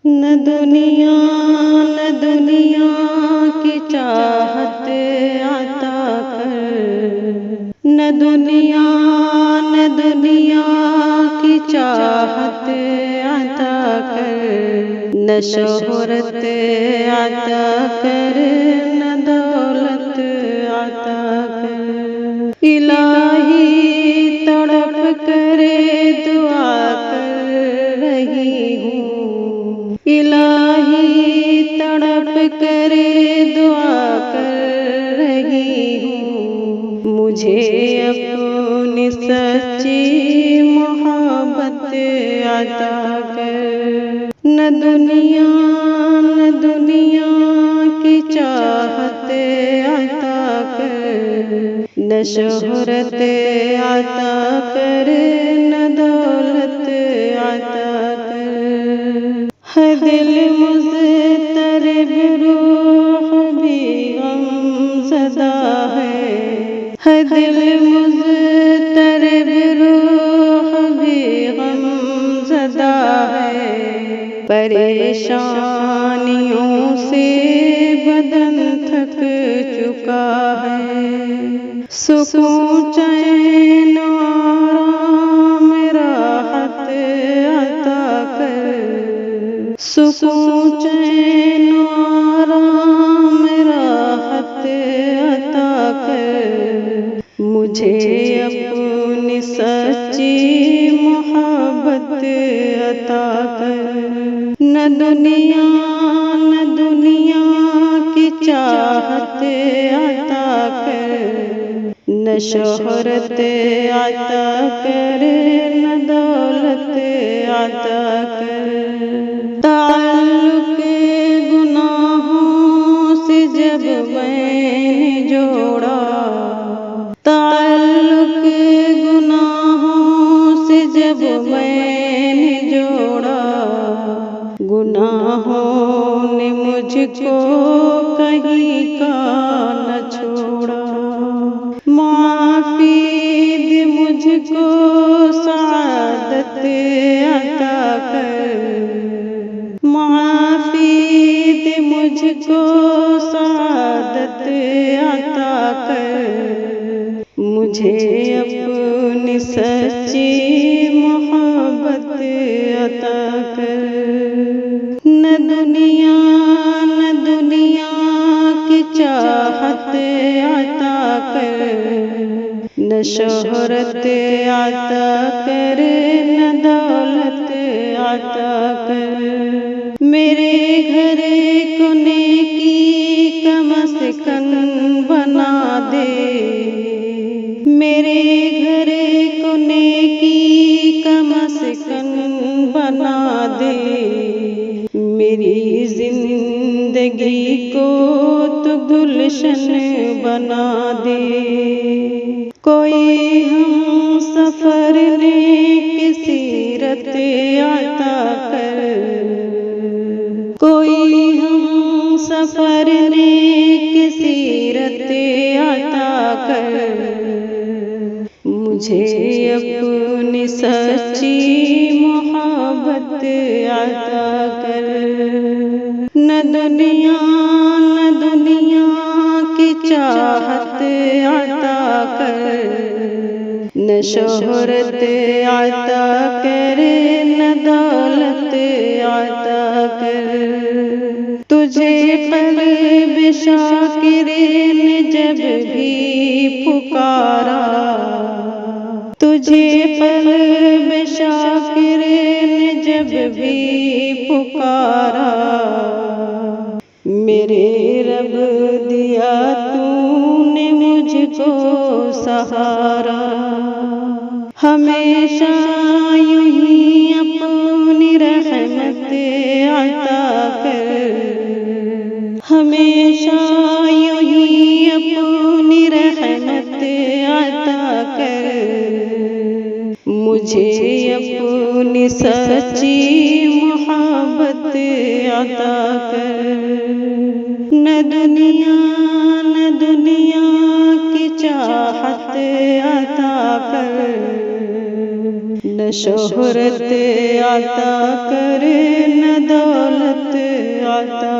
نہ دنیا کی چاہت عطا کر، نہ دنیا کی چاہت عطا کر، نہ شہرت عطا کر، نہ دولت عطا کر۔ الہی تڑپ کر دعا کر رہی ہوں، الہی تڑپ کر دعا کر رہی ہوں، مجھے اپنی سچی محبت عطا کر۔ نہ دنیا کی چاہت عطا کر، نہ شہرت عطا کر، نہ دولت عطا کر۔ ہے دل مضطرب روح بھی غم زدہ ہے دل مضطرب روح بھی غم زدہ ہے، پریشانیوں سے بدن تھک چکا ہے، سکون چین آرام راحت عطا کر، سکون چین آرام راحت عطا کر، مجھے اپنی سچی محبت عطا کر۔ نہ دنیا کی چاہت عطا کر، نہ شہرت عطا کر، نہ دولت عطا کر۔ تعلق گناہوں سے جب میں نے جوڑا، تعلق گناہوں سے جب میں نے جوڑا، گناہوں نے مجھ کو کہیں کا نہ چھوڑا، معافی دے مجھ کو سعادت عطا کر، معافی دے مجھ کو سعادت عطا کر، مجھے اپنی سچی محبت عطا کر۔ نہ دنیا کی چاہت عطا کر، نہ شہرت عطا کر، نہ دولت عطا کر۔ میرے گھر کو نیکی کا مسکن بنا دے، میرے گھر کو نیکی کا مسکن بنا دے، میری زندگی کو تو گلشن بنا دے۔ کوئی ہم سفر نیک سیرت عطا کر، کوئی ہم سفر نیک سیرت عطا کر، مجھے اپنی سچی محبت عطا کر۔ نہ دنیا کی چاہت عطا کر، نہ شہرت عطا کر، نہ دولت عطا کر۔ تجھے قلب شاکر نے جب بھی پکارا، تجھے قلب شاکر نے جب بھی پکارا، میرے رب دیا تو نے مجھ کو سہارا، ہمیشہ یوں ہی اپنی رحمت عطا کر، ہمیشہ یوں ہی اپنی رحمت عطا کر، مجھے اپنی سچی محبت عطا کر۔ نہ دنیا کی چاہت عطا کر، نہ شہرت عطا کر، نہ دولت عطا